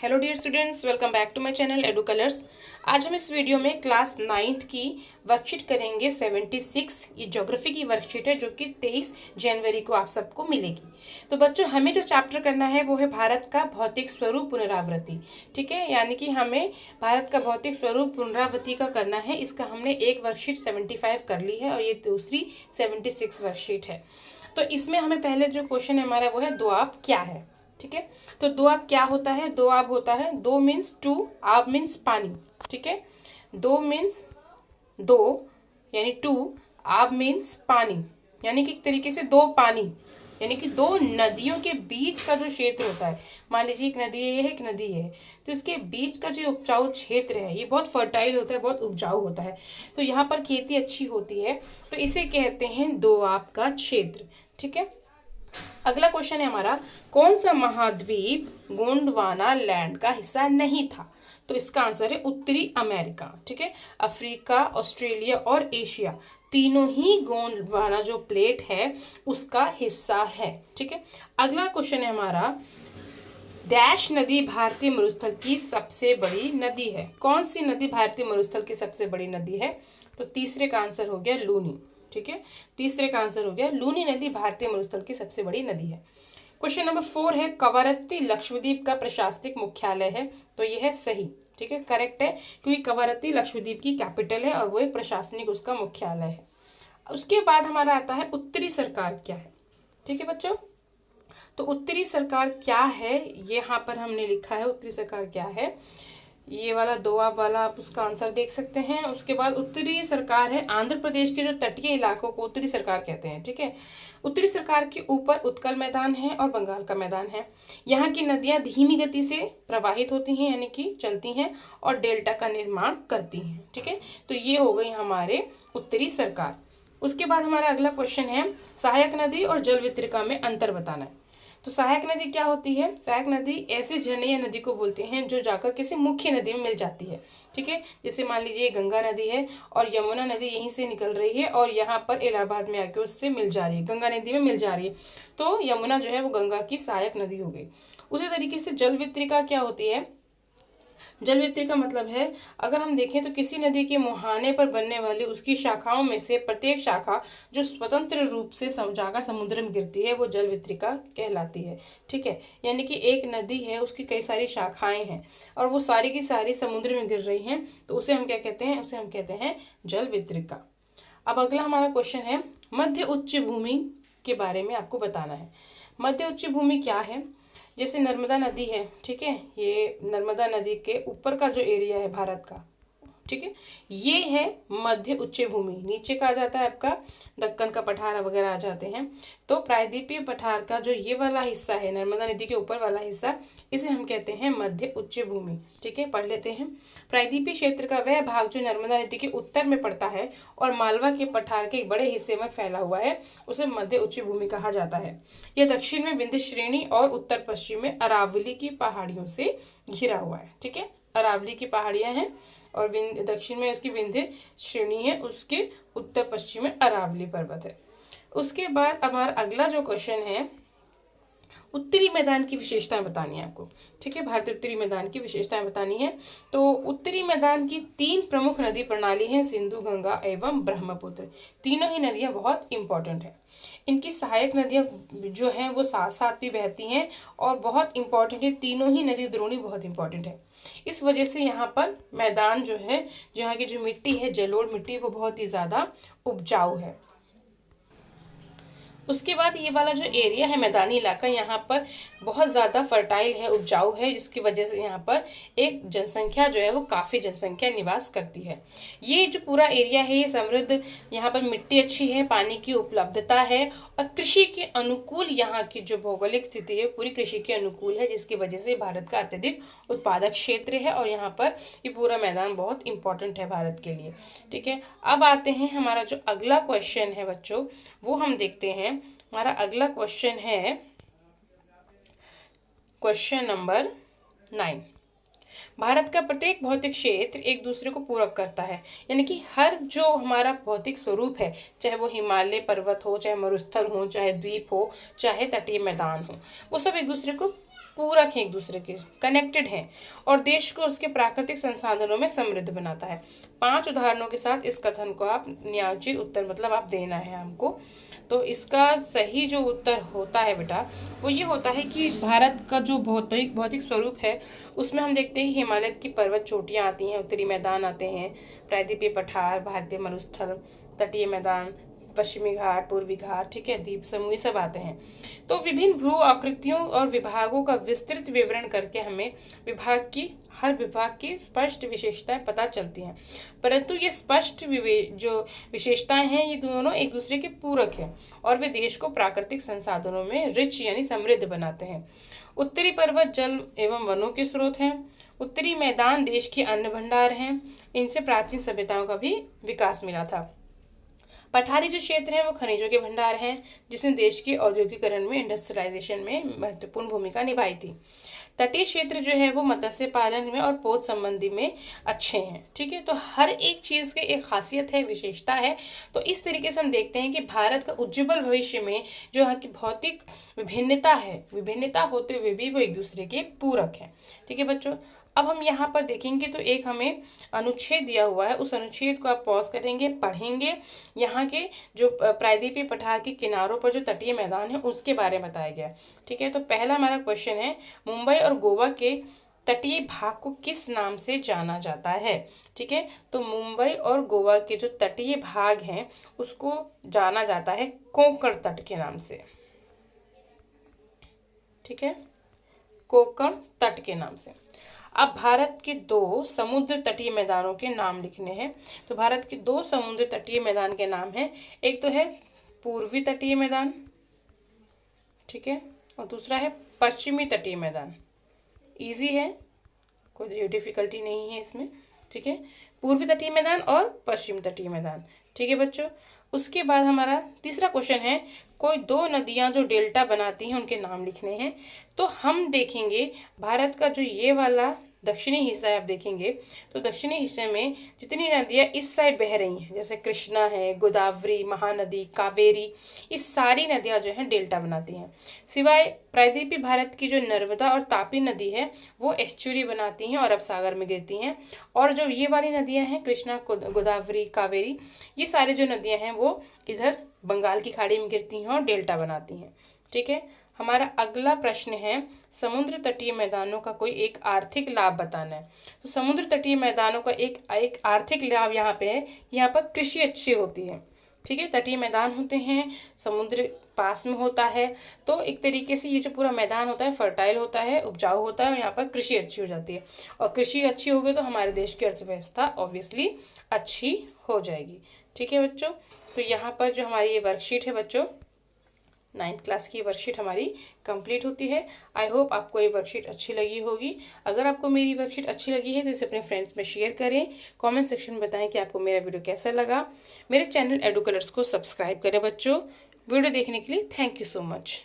Hello dear students, welcome back to my channel Edu Colours. आज हम इस video में क्लास 9th की वर्कशीट करेंगे 76। ये ज्योग्राफी की वर्कशीट है जो कि 23 जनवरी को आप सबको मिलेगी। तो बच्चों, हमें जो चैप्टर करना है वो है भारत का भौतिक स्वरूप पुनरावृत्ति। ठीक है, यानी कि हमें भारत का भौतिक स्वरूप पुनरावृत्ति का करना है। इसका हमने एक वर्कशीट 75 कर ली है और ये दूसरी 76 वर्कशीट है। तो इसमें हमें पहले जो क्वेश्चन है हमारा वो है दो आब क्या है। ठीक है, तो दो आब क्या होता है? दो आब होता है, दो मीन्स टू, आब मीन्स पानी। ठीक है, दो मीन्स दो यानी टू, आब मीन्स पानी, यानी कि एक तरीके से दो पानी, यानी कि दो नदियों के बीच का जो क्षेत्र होता है। मान लीजिए एक नदी है, ये एक नदी है, तो इसके बीच का जो उपजाऊ क्षेत्र है ये बहुत फर्टाइल होता है, बहुत उपजाऊ होता है, तो यहाँ पर खेती अच्छी होती है, तो इसे कहते हैं दो आब का क्षेत्र। ठीक है, अगला क्वेश्चन है हमारा, कौन सा महाद्वीप गोंडवाना लैंड का हिस्सा नहीं था? तो इसका आंसर है उत्तरी अमेरिका। ठीक है, अफ्रीका, ऑस्ट्रेलिया और एशिया तीनों ही गोंडवाना जो प्लेट है उसका हिस्सा है। ठीक है, अगला क्वेश्चन है हमारा, डैश नदी भारतीय मरुस्थल की सबसे बड़ी नदी है? कौन सी नदी भारतीय मरुस्थल की सबसे बड़ी नदी है? तो तीसरे का आंसर हो गया लूनी। ठीक है, तीसरे का आंसर हो गया लूनी नदी भारतीय मरुस्थल की सबसे बड़ी नदी है। क्वेश्चन नंबर 4 है, कवरत्ती लक्षद्वीप का प्रशासनिक मुख्यालय है? तो यह है सही। ठीक है, करेक्ट है, क्योंकि कवरत्ती लक्षद्वीप की कैपिटल है और वो एक प्रशासनिक उसका मुख्यालय है। उसके बाद हमारा आता है उत्तरी सरकार क्या है। ठीक है बच्चों, तो उत्तरी सरकार क्या है ये यहाँ पर हमने लिखा है। उत्तरी सरकार क्या है, ये वाला दो आप वाला आप उसका आंसर देख सकते हैं। उसके बाद उत्तरी सरकार है आंध्र प्रदेश के जो तटीय इलाकों को उत्तरी सरकार कहते हैं। ठीक है, उत्तरी सरकार के ऊपर उत्कल मैदान है और बंगाल का मैदान है। यहाँ की नदियां धीमी गति से प्रवाहित होती हैं, यानी कि चलती हैं और डेल्टा का निर्माण करती हैं। ठीक है, तो ये हो गई हमारे उत्तरी सरकार। उसके बाद हमारा अगला क्वेश्चन है, सहायक नदी और जल वितरिका में अंतर बताना है। तो सहायक नदी क्या होती है? सहायक नदी ऐसे झरने या नदी को बोलते हैं जो जाकर किसी मुख्य नदी में मिल जाती है। ठीक है, जैसे मान लीजिए गंगा नदी है और यमुना नदी यहीं से निकल रही है और यहाँ पर इलाहाबाद में आके उससे मिल जा रही है, गंगा नदी में मिल जा रही है, तो यमुना जो है वो गंगा की सहायक नदी हो गई। उसी तरीके से जल वितरिका क्या होती है? जल वितरण का मतलब है, अगर हम देखें तो किसी नदी के मुहाने पर बनने वाली उसकी शाखाओं में से प्रत्येक शाखा जो स्वतंत्र रूप से जाकर समुद्र में गिरती है वो जल वितरिका कहलाती है। ठीक है, यानी कि एक नदी है, उसकी कई सारी शाखाएं हैं और वो सारी की सारी समुद्र में गिर रही हैं, तो उसे हम क्या कहते हैं? उसे हम कहते हैं जल वितरिका। अब अगला हमारा क्वेश्चन है, मध्य उच्च भूमि के बारे में आपको बताना है। मध्य उच्च भूमि क्या है? जैसे नर्मदा नदी है, ठीक है, ये नर्मदा नदी के ऊपर का जो एरिया है भारत का, ठीक है, ये है मध्य उच्च भूमि। नीचे का आ जाता है आपका दक्कन का पठार वगैरह आ जाते हैं। तो प्रायद्वीपीय पठार का जो ये वाला हिस्सा है, नर्मदा नदी के ऊपर वाला हिस्सा, इसे हम कहते हैं मध्य उच्च भूमि। ठीक है, पढ़ लेते हैं। प्रायद्वीपीय क्षेत्र का वह भाग जो नर्मदा नदी के उत्तर में पड़ता है और मालवा के पठार के एक बड़े हिस्से में फैला हुआ है, उसे मध्य उच्च भूमि कहा जाता है। यह दक्षिण में विंध्य श्रेणी और उत्तर पश्चिम में अरावली की पहाड़ियों से घिरा हुआ है। ठीक है, अरावली की पहाड़ियां हैं और दक्षिण में उसकी विंध्य श्रेणी है, उसके उत्तर पश्चिम में अरावली पर्वत है। उसके बाद हमारा अगला जो क्वेश्चन है, उत्तरी मैदान की विशेषताएं बतानी है आपको। ठीक है, भारतीय उत्तरी मैदान की विशेषताएं बतानी है। तो उत्तरी मैदान की 3 प्रमुख नदी प्रणाली हैं, सिंधु, गंगा एवं ब्रह्मपुत्र। तीनों ही नदियां बहुत इंपॉर्टेंट है। इनकी सहायक नदियां जो हैं वो साथ साथ भी बहती हैं और बहुत इंपॉर्टेंट है। तीनों ही नदी द्रोणी बहुत इंपॉर्टेंट है। इस वजह से यहाँ पर मैदान जो है, जहाँ की जो मिट्टी है, जलोढ़ मिट्टी, वो बहुत ही ज्यादा उपजाऊ है। उसके बाद ये वाला जो एरिया है मैदानी इलाका, यहाँ पर बहुत ज़्यादा फर्टाइल है, उपजाऊ है, जिसकी वजह से यहाँ पर एक जनसंख्या जो है वो काफ़ी जनसंख्या निवास करती है। ये जो पूरा एरिया है ये समृद्ध, यहाँ पर मिट्टी अच्छी है, पानी की उपलब्धता है और कृषि के अनुकूल यहाँ की जो भौगोलिक स्थिति है पूरी कृषि के अनुकूल है, जिसकी वजह से भारत का अत्यधिक उत्पादक क्षेत्र है और यहाँ पर ये पूरा मैदान बहुत इंपॉर्टेंट है भारत के लिए। ठीक है, अब आते हैं हमारा जो अगला क्वेश्चन है बच्चों, वो हम देखते हैं। हमारा अगला क्वेश्चन है क्वेश्चन नंबर 9। भारत का प्रत्येक भौतिक क्षेत्र एक दूसरे को पूरक करता है, यानी कि हर जो हमारा भौतिक स्वरूप है, चाहे वो हिमालय पर्वत हो, चाहे मरुस्थल हो, चाहे द्वीप हो, चाहे तटीय मैदान हो, वो सब एक दूसरे को पूरक हैं, एक दूसरे के कनेक्टेड हैं और देश को उसके प्राकृतिक संसाधनों में समृद्ध बनाता है। 5 उदाहरणों के साथ इस कथन को आप न्यायोचित उत्तर मतलब आप देना है हमको। तो इसका सही जो उत्तर होता है बेटा वो ये होता है कि भारत का जो भौतिक भौतिक स्वरूप है उसमें हम देखते हैं हिमालय की पर्वत चोटियाँ आती हैं, उत्तरी मैदान आते हैं, प्रायद्वीपीय पठार, भारतीय मरुस्थल, तटीय मैदान, पश्चिमी घाट, पूर्वी घाट, ठीक है, द्वीप समूह सब आते हैं। तो विभिन्न भू आकृतियों और विभागों का विस्तृत विवरण करके हमें हर विभाग की स्पष्ट विशेषताएं पता चलती हैं, परंतु ये स्पष्ट जो विशेषताएं हैं ये दोनों एक दूसरे के पूरक हैं और वे देश को प्राकृतिक संसाधनों में रिच यानी समृद्ध बनाते हैं। उत्तरी पर्वत जल एवं वनों के स्रोत हैं, उत्तरी मैदान देश के अन्न भंडार हैं, इनसे प्राचीन सभ्यताओं का भी विकास मिला था। पठारी जो क्षेत्र है वो खनिजों के भंडार हैं जिसने देश के औद्योगिकरण में इंडस्ट्रियलाइजेशन में महत्वपूर्ण भूमिका निभाई थी। तटीय क्षेत्र जो है वो मत्स्य पालन में और पोत संबंधी में अच्छे हैं, ठीक है। तो हर एक चीज की एक खासियत है, विशेषता है। तो इस तरीके से हम देखते हैं कि भारत का उज्जवल भविष्य में जो यहाँ की भौतिक विभिन्नता है, विभिन्नता होते हुए भी वो एक दूसरे के पूरक है, ठीक है बच्चों। अब हम यहाँ पर देखेंगे तो एक हमें अनुच्छेद दिया हुआ है, उस अनुच्छेद को आप पॉज करेंगे, पढ़ेंगे। यहाँ के जो प्रायद्वीपीय पठार के किनारों पर जो तटीय मैदान है उसके बारे में बताया गया है, ठीक है। तो पहला हमारा क्वेश्चन है, मुंबई और गोवा के तटीय भाग को किस नाम से जाना जाता है, ठीक है। तो मुंबई और गोवा के जो तटीय भाग हैं उसको जाना जाता है कोंकण तट के नाम से, ठीक है, कोंकण तट के नाम से। अब भारत के 2 समुद्र तटीय मैदानों के नाम लिखने हैं। तो भारत के 2 समुद्र तटीय मैदान के नाम हैं, एक तो है पूर्वी तटीय मैदान, ठीक है, और दूसरा है पश्चिमी तटीय मैदान। इजी है, कोई डिफिकल्टी नहीं है इसमें, ठीक है। पूर्वी तटीय मैदान और पश्चिमी तटीय मैदान, ठीक है बच्चों। उसके बाद हमारा तीसरा क्वेश्चन है, कोई 2 नदियां जो डेल्टा बनाती हैं उनके नाम लिखने हैं। तो हम देखेंगे भारत का जो ये वाला दक्षिणी हिस्सा है, आप देखेंगे तो दक्षिणी हिस्से में जितनी नदियां इस साइड बह रही हैं, जैसे कृष्णा है, गोदावरी, महानदी, कावेरी, ये सारी नदियां जो हैं डेल्टा बनाती हैं। सिवाय प्रायद्वीपीय भारत की जो नर्मदा और तापी नदी है वो एस्चुरी बनाती हैं और अब सागर में गिरती हैं। और जो ये वाली नदियां हैं कृष्णा, गोदावरी, कावेरी, ये सारी जो नदियां हैं वो इधर बंगाल की खाड़ी में गिरती हैं और डेल्टा बनाती हैं, ठीक है। हमारा अगला प्रश्न है, समुद्र तटीय मैदानों का कोई एक आर्थिक लाभ बताना है। तो समुद्र तटीय मैदानों का एक आर्थिक लाभ यहाँ पे है, यहाँ पर कृषि अच्छी होती है, ठीक है। तटीय मैदान होते हैं, समुद्र पास में होता है, तो एक तरीके से ये जो पूरा मैदान होता है फर्टाइल होता है, उपजाऊ होता है और यहाँ पर कृषि अच्छी हो जाती है। और कृषि अच्छी होगी तो हमारे देश की अर्थव्यवस्था ऑब्वियसली अच्छी हो जाएगी, ठीक है बच्चों। तो यहाँ पर जो हमारी ये वर्कशीट है बच्चों, 9th क्लास की वर्कशीट हमारी कंप्लीट होती है। आई होप आपको ये वर्कशीट अच्छी लगी होगी। अगर आपको मेरी वर्कशीट अच्छी लगी है तो इसे अपने फ्रेंड्स में शेयर करें, कमेंट सेक्शन में बताएं कि आपको मेरा वीडियो कैसा लगा। मेरे चैनल एडू कलर्स को सब्सक्राइब करें बच्चों। वीडियो देखने के लिए थैंक यू सो मच।